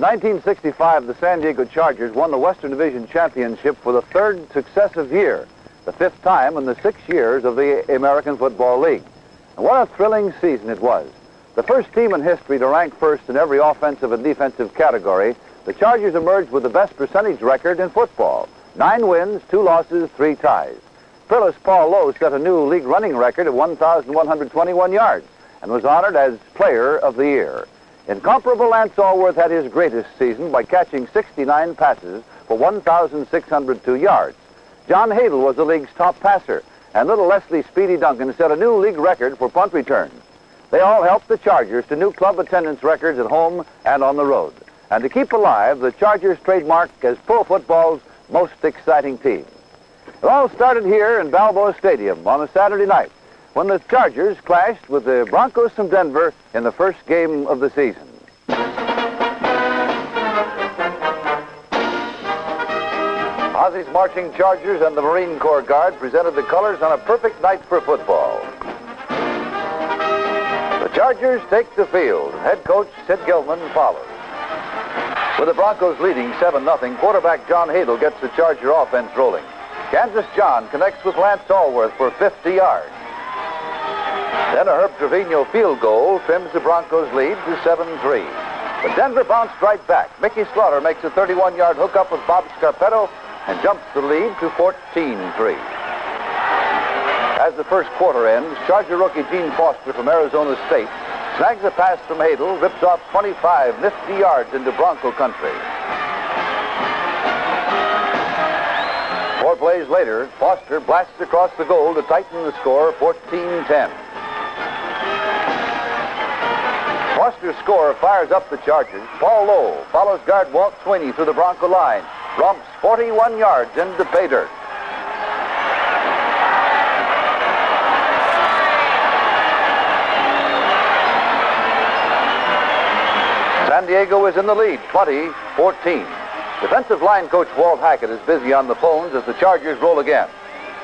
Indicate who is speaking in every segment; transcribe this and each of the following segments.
Speaker 1: 1965, the San Diego Chargers won the Western Division Championship for the third successive year, the fifth time in the 6 years of the American Football League. And what a thrilling season it was. The first team in history to rank first in every offensive and defensive category, the Chargers emerged with the best percentage record in football. 9 wins, 2 losses, 3 ties. Fearless Paul Lowe set a new league running record of 1,121 yards and was honored as Player of the Year. Incomparable Lance Allworth had his greatest season by catching 69 passes for 1,602 yards. John Hadle was the league's top passer, and little Leslie Speedy Duncan set a new league record for punt returns. They all helped the Chargers to new club attendance records at home and on the road, and to keep alive the Chargers trademark as pro football's most exciting team. It all started here in Balboa Stadium on a Saturday night, when the Chargers clashed with the Broncos from Denver in the first game of the season. Ozzy's marching Chargers and the Marine Corps Guard presented the colors on a perfect night for football. The Chargers take the field. Head coach Sid Gilman follows. With the Broncos leading 7-0, quarterback John Hadle gets the Charger offense rolling. Kansas John connects with Lance Allworth for 50 yards. Then a Herb Trevino field goal trims the Broncos' lead to 7-3. But Denver bounced right back. Mickey Slaughter makes a 31-yard hookup with Bob Scarpetto and jumps the lead to 14-3. As the first quarter ends, Charger rookie Gene Foster from Arizona State snags a pass from Hadle, rips off 25 nifty yards into Bronco country. 4 plays later, Foster blasts across the goal to tighten the score 14-10. Foster's score fires up the Chargers. Paul Lowe follows guard Walt Sweeney through the Bronco line, romps 41 yards into pay dirt. San Diego is in the lead, 20-14. Defensive line coach Walt Hackett is busy on the phones as the Chargers roll again.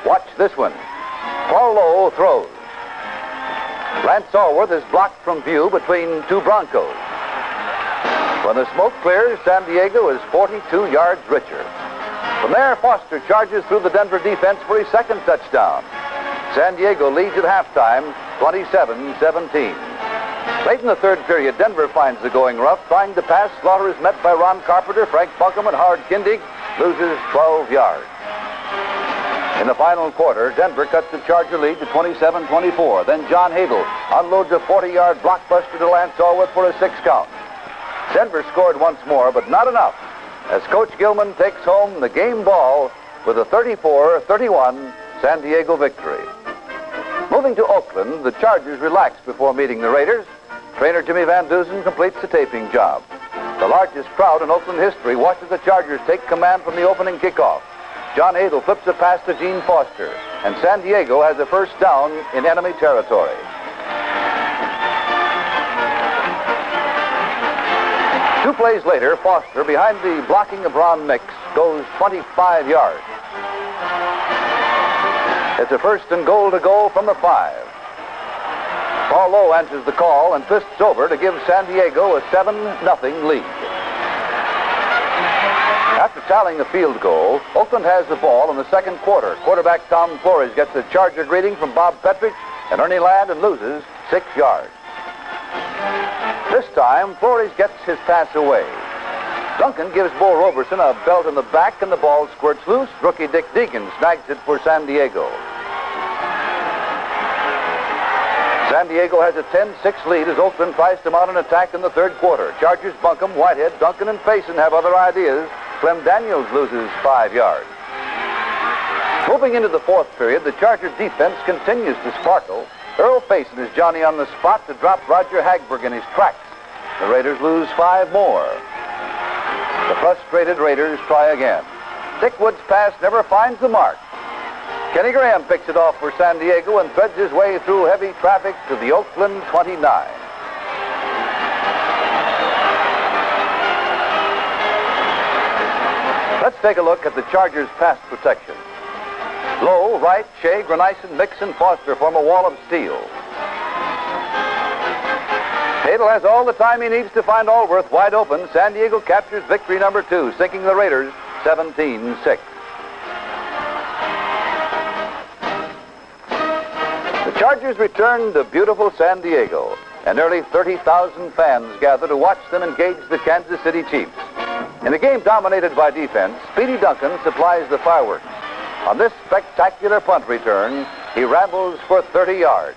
Speaker 1: Watch this one. Paul Lowe throws. Lance Allworth is blocked from view between 2 Broncos. When the smoke clears, San Diego is 42 yards richer. From there, Foster charges through the Denver defense for his second touchdown. San Diego leads at halftime, 27-17. Late in the third period, Denver finds the going rough. Trying to pass, Slaughter is met by Ron Carpenter. Frank Buckham and Howard Kindig loses 12 yards. In the final quarter, Denver cuts the Charger lead to 27-24. Then John Hadle unloads a 40-yard blockbuster to Lance Allworth for a 6 count. Denver scored once more, but not enough, as Coach Gilman takes home the game ball with a 34-31 San Diego victory. Moving to Oakland, the Chargers relax before meeting the Raiders. Trainer Jimmy Van Dusen completes the taping job. The largest crowd in Oakland history watches the Chargers take command from the opening kickoff. John Hadle flips a pass to Gene Foster, and San Diego has a first down in enemy territory. Two plays later, Foster, behind the blocking of Ron Mix, goes 25 yards. It's a first and goal to go from the 5. Paul Lowe answers the call and twists over to give San Diego a 7-0 lead. After tallying the field goal, Oakland has the ball in the second quarter. Quarterback Tom Flores gets a Charger greeting from Bob Petrich and Ernie Ladd and loses 6 yards. This time, Flores gets his pass away. Duncan gives Bo Roberson a belt in the back and the ball squirts loose. Rookie Dick Deegan snags it for San Diego. San Diego has a 10-6 lead as Oakland tries to mount an attack in the third quarter. Chargers Buncombe, Whitehead, Duncan, and Faison have other ideas. Clem Daniels loses 5 yards. Moving into the fourth period, the Charger defense continues to sparkle. Earl Faison is Johnny on the spot to drop Roger Hagberg in his tracks. The Raiders lose 5 more. The frustrated Raiders try again. Dick Wood's pass never finds the mark. Kenny Graham picks it off for San Diego and threads his way through heavy traffic to the Oakland 29. Let's take a look at the Chargers' pass protection. Lowe, Wright, Shea, Granison, Mix, and Foster form a wall of steel. Hadel has all the time he needs to find Allworth wide open. San Diego captures victory number 2, sinking the Raiders 17-6. The Chargers return to beautiful San Diego, and nearly 30,000 fans gather to watch them engage the Kansas City Chiefs. In a game dominated by defense, Speedy Duncan supplies the fireworks. On this spectacular punt return, he rambles for 30 yards.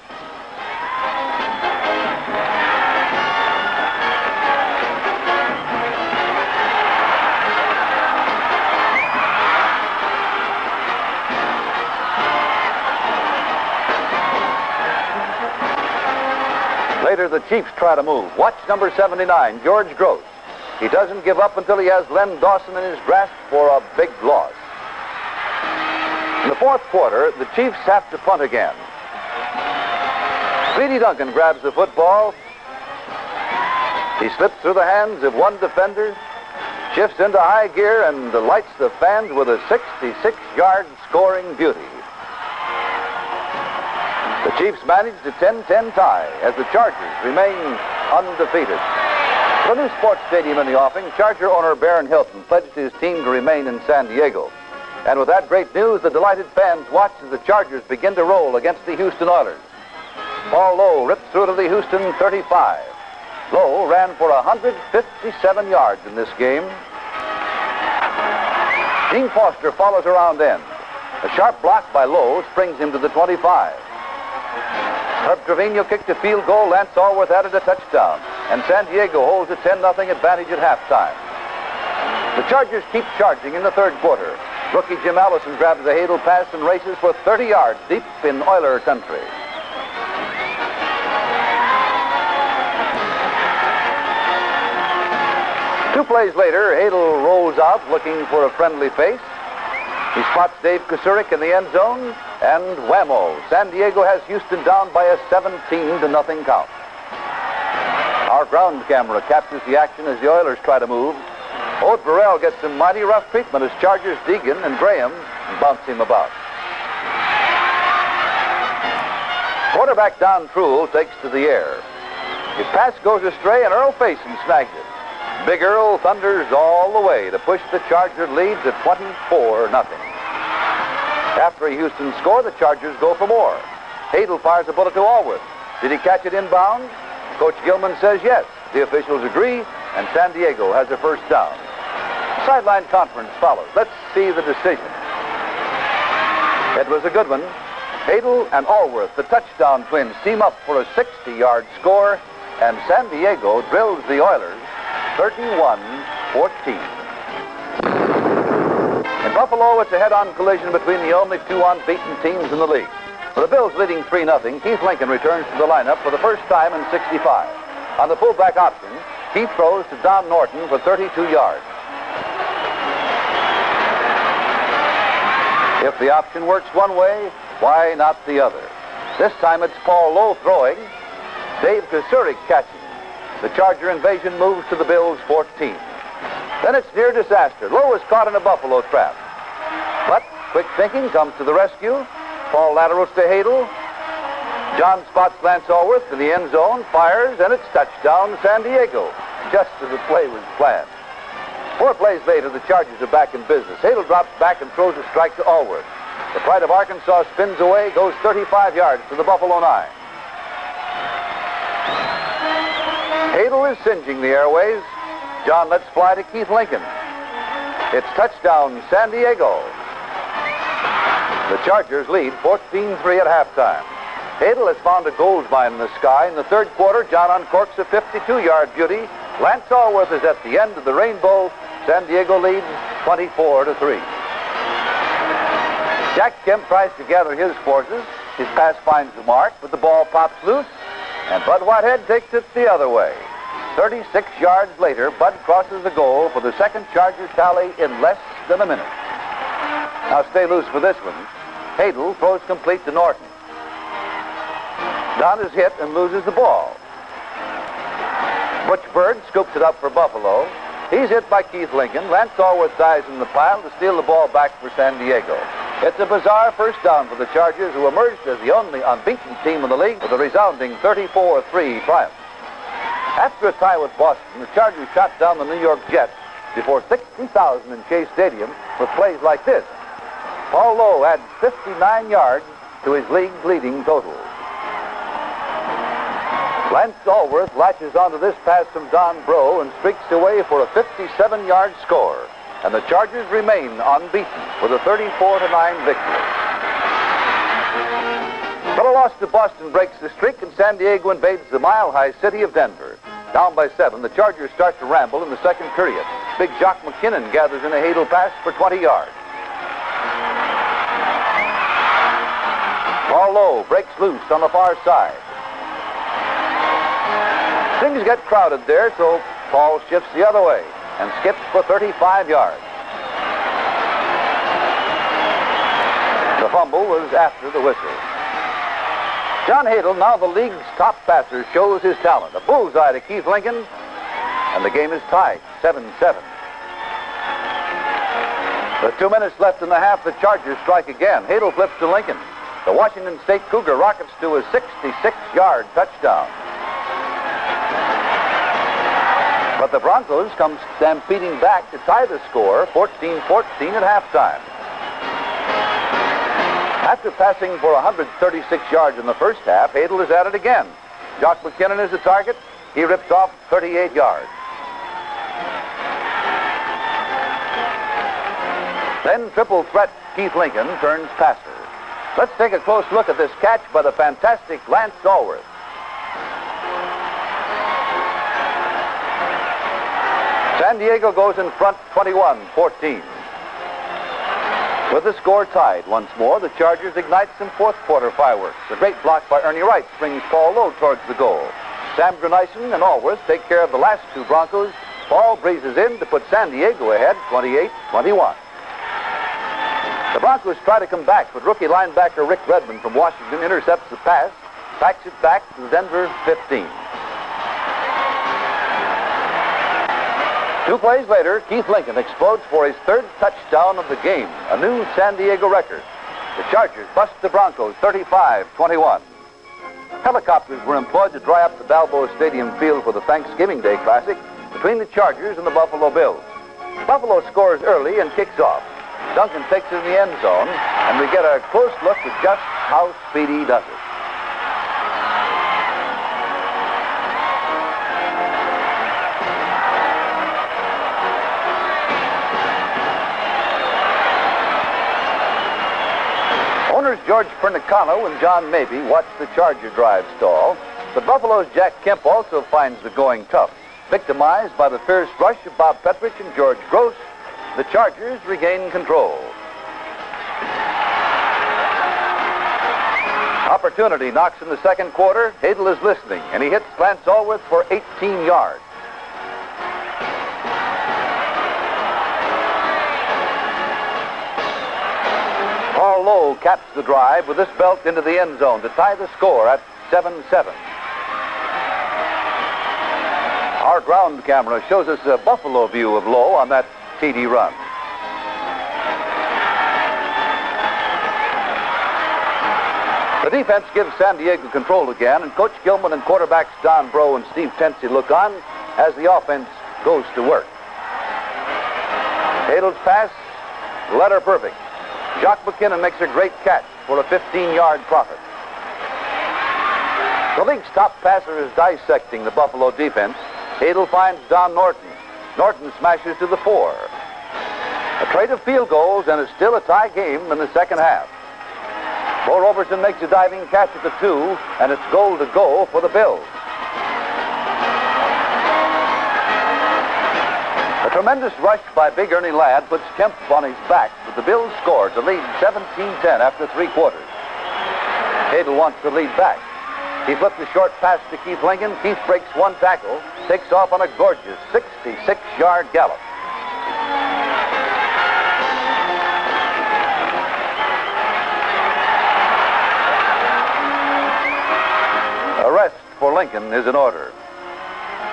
Speaker 1: Later, the Chiefs try to move. Watch number 79, George Gross. He doesn't give up until he has Len Dawson in his grasp for a big loss. In the fourth quarter, the Chiefs have to punt again. Speedy Duncan grabs the football. He slips through the hands of one defender, shifts into high gear, and delights the fans with a 66-yard scoring beauty. The Chiefs managed a 10-10 tie as the Chargers remain undefeated. For the new sports stadium in the offing, Charger owner Baron Hilton pledged his team to remain in San Diego. And with that great news, the delighted fans watch as the Chargers begin to roll against the Houston Oilers. Paul Lowe ripped through to the Houston 35. Lowe ran for 157 yards in this game. Gene Foster follows around end. A sharp block by Lowe springs him to the 25. Herb Trevino kicked a field goal. Lance Allworth added a touchdown. And San Diego holds a 10-0 advantage at halftime. The Chargers keep charging in the third quarter. Rookie Jim Allison grabs a Hadel pass and races for 30 yards deep in Oiler country. Two plays later, Hadel rolls out looking for a friendly face. He spots Dave Kusurik in the end zone, and whammo, San Diego has Houston down by a 17-0 count. Our ground camera captures the action as the Oilers try to move. Old Burrell gets some mighty rough treatment as Chargers Deegan and Graham bounce him about. Quarterback Don Truhl takes to the air. His pass goes astray and Earl Faison snags it. Big Earl thunders all the way to push the Charger lead to 24-0. After a Houston score, the Chargers go for more. Hadel fires a bullet to Allworth. Did he catch it inbound? Coach Gilman says yes. The officials agree, and San Diego has a first down. Sideline conference follows. Let's see the decision. It was a good one. Hadel and Allworth, the touchdown twins, team up for a 60-yard score, and San Diego drills the Oilers 31-14. In Buffalo, it's a head-on collision between the only two unbeaten teams in the league. With the Bills leading 3-0, Keith Lincoln returns to the lineup for the first time in 65. On the fullback option, Keith throws to Don Norton for 32 yards. If the option works one way, why not the other? This time it's Paul Lowe throwing, Dave Kusurik catching. The Charger invasion moves to the Bills' 14. Then it's near disaster. Lowe is caught in a Buffalo trap. But quick thinking comes to the rescue. Paul laterals to Hadel. John spots Lance Allworth in the end zone, fires, and it's touchdown San Diego, just as the play was planned. 4 plays later, the Chargers are back in business. Hadel drops back and throws a strike to Allworth. The Pride of Arkansas spins away, goes 35 yards to the Buffalo 9. Hadel is singeing the airways. John lets fly to Keith Lincoln. It's touchdown San Diego. The Chargers lead 14-3 at halftime. Hadel has found a gold mine in the sky. In the third quarter, John uncorks a 52-yard beauty. Lance Allworth is at the end of the rainbow. San Diego leads 24-3. Jack Kemp tries to gather his forces. His pass finds the mark, but the ball pops loose, and Bud Whitehead takes it the other way. 36 yards later, Bud crosses the goal for the second Chargers tally in less than a minute. Now stay loose for this one. Hadel throws complete to Norton. Don is hit and loses the ball. Butch Bird scoops it up for Buffalo. He's hit by Keith Lincoln. Lance Allworth dies in the pile to steal the ball back for San Diego. It's a bizarre first down for the Chargers, who emerged as the only unbeaten team in the league with a resounding 34-3 triumph. After a tie with Boston, the Chargers shot down the New York Jets before 60,000 in Chase Stadium with plays like this. Paul Lowe adds 59 yards to his league-leading total. Lance Allworth latches onto this pass from Don Breaux and streaks away for a 57-yard score. And the Chargers remain unbeaten with a 34-9 victory. But a loss to Boston breaks the streak, and San Diego invades the mile-high city of Denver. Down by 7, the Chargers start to ramble in the second period. Big Jock McKinnon gathers in a Hadel pass for 20 yards. Paul Lowe breaks loose on the far side. Things get crowded there, so Paul shifts the other way and skips for 35 yards. The fumble was after the whistle. John Hadel, now the league's top passer, shows his talent. A bullseye to Keith Lincoln, and the game is tied, 7-7. With 2 minutes left in the half, the Chargers strike again. Hadel flips to Lincoln. The Washington State Cougar rockets to a 66-yard touchdown. But the Broncos come stampeding back to tie the score, 14-14 at halftime. After passing for 136 yards in the first half, Hadel is at it again. Jock McKinnon is the target. He rips off 38 yards. Then triple threat Keith Lincoln turns passer. Let's take a close look at this catch by the fantastic Lance Allworth. San Diego goes in front 21-14. With the score tied once more, the Chargers ignite some fourth quarter fireworks. A great block by Ernie Wright brings Paul Lowe towards the goal. Sam Grunison and Allworth take care of the last two Broncos. Ball breezes in to put San Diego ahead 28-21. The Broncos try to come back, but rookie linebacker Rick Redmond from Washington intercepts the pass, backs it back to the Denver 15. 2 plays later, Keith Lincoln explodes for his third touchdown of the game, a new San Diego record. The Chargers bust the Broncos 35-21. Helicopters were employed to dry up the Balboa Stadium field for the Thanksgiving Day Classic between the Chargers and the Buffalo Bills. Buffalo scores early and kicks off. Duncan takes it in the end zone, and we get a close look at just how Speedy does it. Owners George Pernicano and John Mabey watch the Charger drive stall, but Buffalo's Jack Kemp also finds the going tough. Victimized by the fierce rush of Bob Petrich and George Gross, the Chargers regain control. Opportunity knocks in the second quarter. Hadel is listening, and he hits Lance Allworth for 18 yards. Paul Lowe caps the drive with this belt into the end zone to tie the score at 7-7. Our ground camera shows us a Buffalo view of Lowe on that TD run. The defense gives San Diego control again, and Coach Gilman and quarterbacks Don Breaux and Steve Tensey look on as the offense goes to work. Hadel's pass, letter perfect. Jock McKinnon makes a great catch for a 15-yard profit. The league's top passer is dissecting the Buffalo defense. Hadel finds Don Norton. Norton smashes to the 4. A trade of field goals, and it's still a tie game in the second half. Bo Robertson makes a diving catch at the 2, and it's goal to go for the Bills. A tremendous rush by Big Ernie Ladd puts Kemp on his back, but the Bills score to lead 17-10 after 3 quarters. Hadel wants to lead back. He flips a short pass to Keith Lincoln. Keith breaks one tackle, takes off on a gorgeous 66-yard gallop. A rest for Lincoln is in order.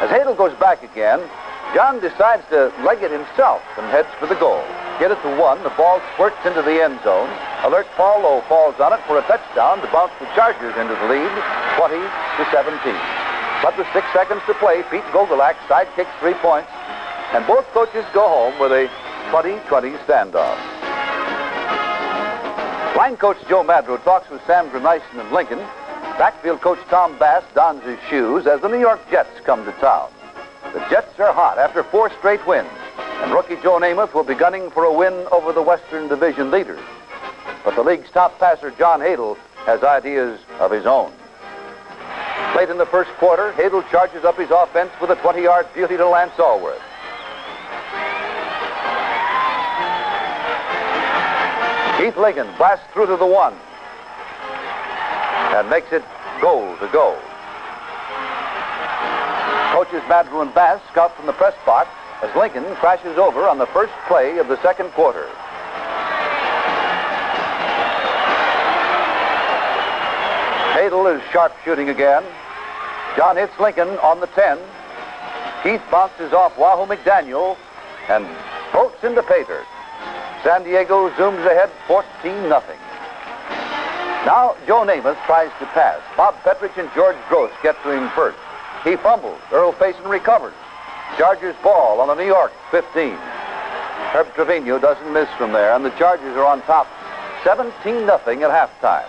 Speaker 1: As Hadel goes back again, John decides to leg it himself and heads for the goal. Get it to 1, the ball squirts into the end zone. Alert Paul Lowe falls on it for a touchdown to bounce the Chargers into the lead, 20-17. But with 6 seconds to play, Pete Gogolak sidekicks 3 points, and both coaches go home with a 20-20 standoff. Line coach Joe Madro talks with Sam Grenissen and Lincoln. Backfield coach Tom Bass dons his shoes as the New York Jets come to town. The Jets are hot after 4 straight wins, and rookie Joe Namath will be gunning for a win over the Western Division leaders. But the league's top passer, John Hadel, has ideas of his own. Late in the first quarter, Hadel charges up his offense with a 20-yard beauty to Lance Allworth. Keith Ligon blasts through to the 1 and makes it goal to go. Coaches Madro and Bass scout from the press box as Lincoln crashes over on the first play of the second quarter. Hadel is sharp shooting again. John hits Lincoln on the 10. Keith bounces off Wahoo McDaniel and bolts into pay dirt. San Diego zooms ahead 14-0. Now Joe Namath tries to pass. Bob Petrich and George Gross get to him first. He fumbles. Earl Faison recovers. Chargers ball on the New York 15. Herb Trevino doesn't miss from there, and the Chargers are on top 17-0 at halftime.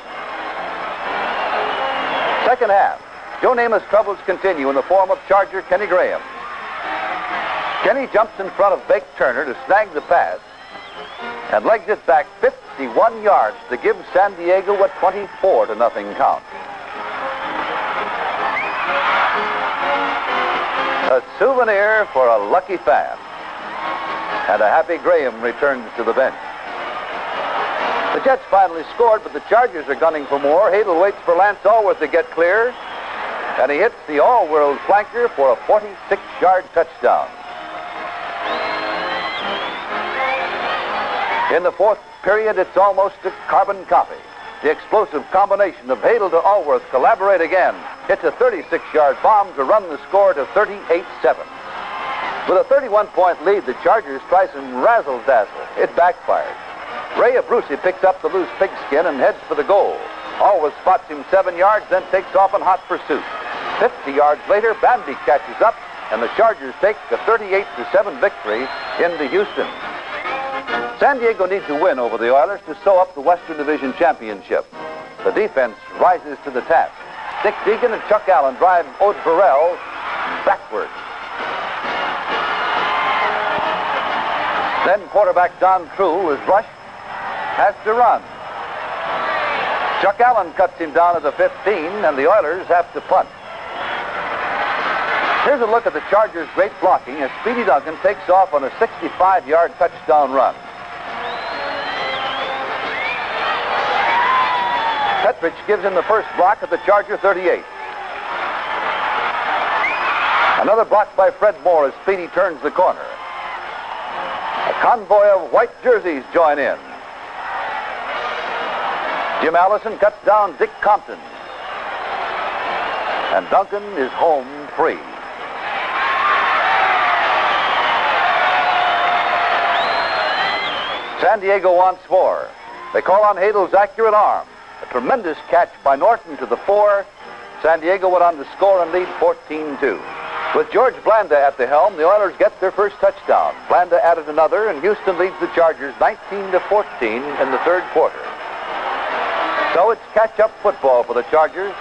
Speaker 1: Second half, Joe Namath's troubles continue in the form of Charger Kenny Graham. Kenny jumps in front of Bake Turner to snag the pass and legs it back 51 yards to give San Diego a 24-0 count. A souvenir for a lucky fan. And a happy Graham returns to the bench. The Jets finally scored, but the Chargers are gunning for more. Hadel waits for Lance Allworth to get clear, and he hits the all-world flanker for a 46-yard touchdown. In the fourth period, it's almost a carbon copy. The explosive combination of Hadel to Allworth collaborate again. Hits a 36-yard bomb to run the score to 38-7. With a 31-point lead, the Chargers try some razzle-dazzle. It backfires. Ray Abruzzi picks up the loose pigskin and heads for the goal. Allworth spots him 7 yards, then takes off in hot pursuit. 50 yards later, Bambi catches up, and the Chargers take a 38-7 victory into Houston. San Diego needs to win over the Oilers to sew up the Western Division Championship. The defense rises to the task. Dick Deegan and Chuck Allen drive Ode Burrell backward. Then quarterback Don True is rushed, has to run. Chuck Allen cuts him down at the 15, and the Oilers have to punt. Here's a look at the Chargers' great blocking as Speedy Duncan takes off on a 65-yard touchdown run. Petrich gives him the first block at the Charger 38. Another block by Fred Moore as Speedy turns the corner. A convoy of white jerseys join in. Jim Allison cuts down Dick Compton. And Duncan is home free. San Diego wants more. They call on Hadel's accurate arm. A tremendous catch by Norton to the 4. San Diego went on to score and lead 14-2. With George Blanda at the helm, the Oilers get their first touchdown. Blanda added another, and Houston leads the Chargers 19-14 in the third quarter. So it's catch-up football for the Chargers.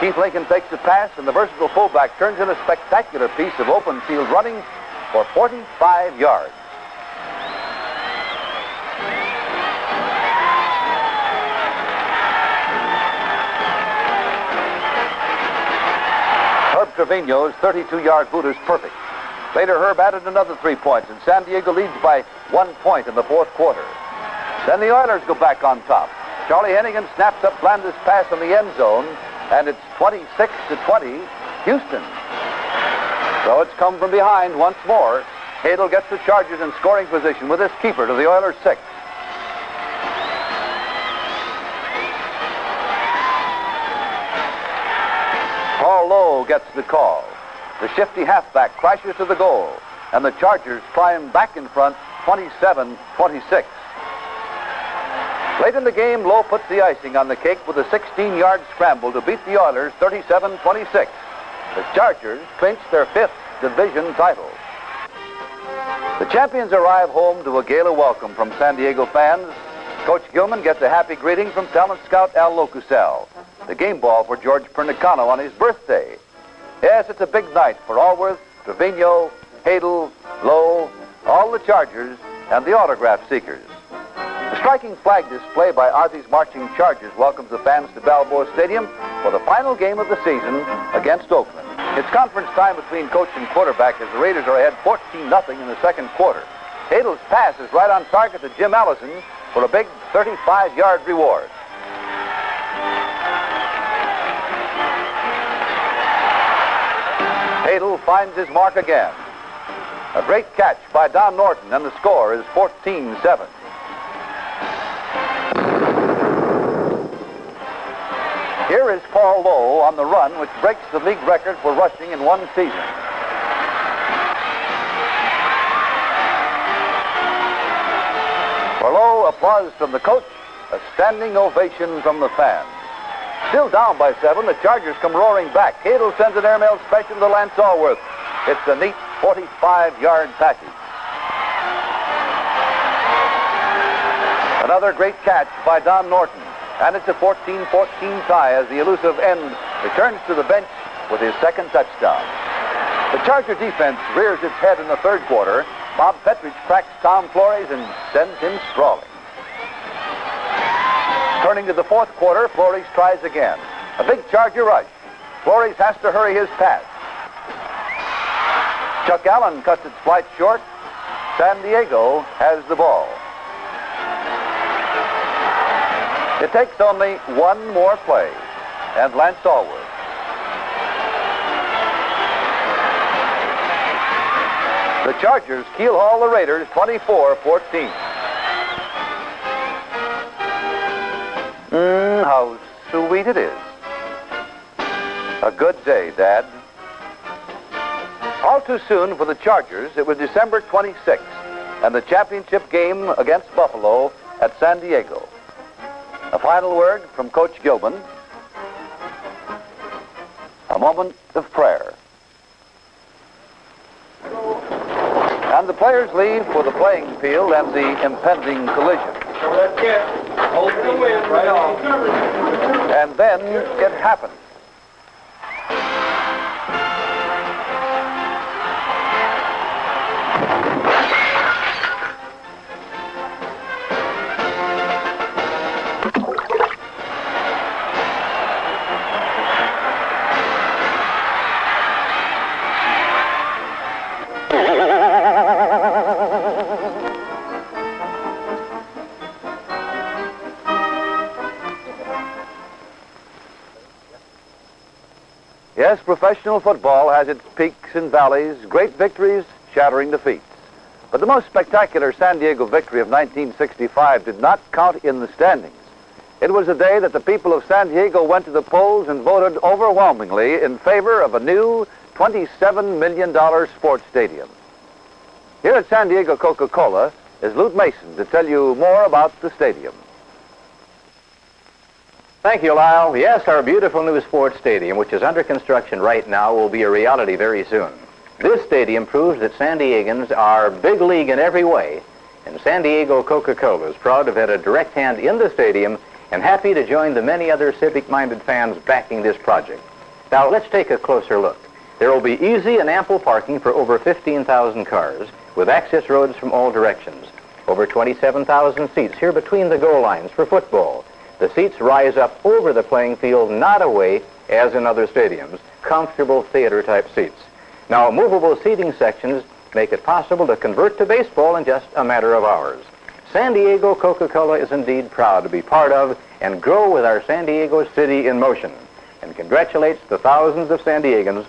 Speaker 1: Keith Lincoln takes the pass, and the versatile fullback turns in a spectacular piece of open field running for 45 yards. Herb Trevino's 32-yard boot is perfect. Later, Herb added another 3 points, and San Diego leads by 1 point in the fourth quarter. Then the Oilers go back on top. Charlie Hennigan snaps up Blanda's pass in the end zone, and it's 26-20, Houston. So it's come from behind once more. Hadel gets the Chargers in scoring position with his keeper to the Oilers' 6. Paul Lowe gets the call. The shifty halfback crashes to the goal, and the Chargers climb back in front 27-26. Late in the game, Lowe puts the icing on the cake with a 16-yard scramble to beat the Oilers 37-26. The Chargers clinch their 5th division title. The champions arrive home to a gala welcome from San Diego fans. Coach Gilman gets a happy greeting from talent scout Al Locusel. The game ball for George Pernicano on his birthday. Yes, it's a big night for Allworth, Trevino, Hadel, Lowe, all the Chargers, and the autograph seekers. The striking flag display by Ozzy's Marching Chargers welcomes the fans to Balboa Stadium for the final game of the season against Oakland. It's conference time between coach and quarterback as the Raiders are ahead 14-0 in the second quarter. Hadel's pass is right on target to Jim Allison for a big 35-yard reward. Hadel finds his mark again. A great catch by Don Norton, and the score is 14-7. Here is Paul Lowe on the run, which breaks the league record for rushing in one season. For Lowe, applause from the coach, a standing ovation from the fans. Still down by 7, the Chargers come roaring back. Hadel sends an airmail special to Lance Allworth. It's a neat 45-yard package. Another great catch by Don Norton. And it's a 14-14 tie as the elusive end returns to the bench with his second touchdown. The Charger defense rears its head in the third quarter. Bob Petrich cracks Tom Flores and sends him sprawling. Turning to the fourth quarter, Flores tries again. A big Charger rush. Flores has to hurry his pass. Chuck Allen cuts its flight short. San Diego has the ball. It takes only one more play, and Lance Allworth. The Chargers keel-haul the Raiders 24-14. How sweet it is. A good day, Dad. All too soon for the Chargers, it was December 26th, and the championship game against Buffalo at San Diego. A final word from Coach Gilman. A moment of prayer. And the players leave for the playing field and the impending collision. And then it happens. Yes, professional football has its peaks and valleys, great victories, shattering defeats. But the most spectacular San Diego victory of 1965 did not count in the standings. It was the day that the people of San Diego went to the polls and voted overwhelmingly in favor of a new $27 million sports stadium. Here at San Diego Coca-Cola is Lute Mason to tell you more about the stadium.
Speaker 2: Thank you, Lyle. Yes, our beautiful new sports stadium, which is under construction right now, will be a reality very soon. This stadium proves that San Diegans are big league in every way, and San Diego Coca-Cola is proud to have had a direct hand in the stadium and happy to join the many other civic-minded fans backing this project. Now, let's take a closer look. There will be easy and ample parking for over 15,000 cars, with access roads from all directions. Over 27,000 seats here between the goal lines for football. The seats rise up over the playing field, not away, as in other stadiums. Comfortable theater-type seats. Now, movable seating sections make it possible to convert to baseball in just a matter of hours. San Diego Coca-Cola is indeed proud to be part of and grow with our San Diego city in motion, and congratulates the thousands of San Diegans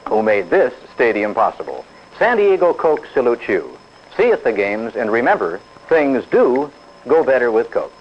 Speaker 2: who made this stadium possible. San Diego Coke salutes you. See you at the games, and remember, things do go better with Coke.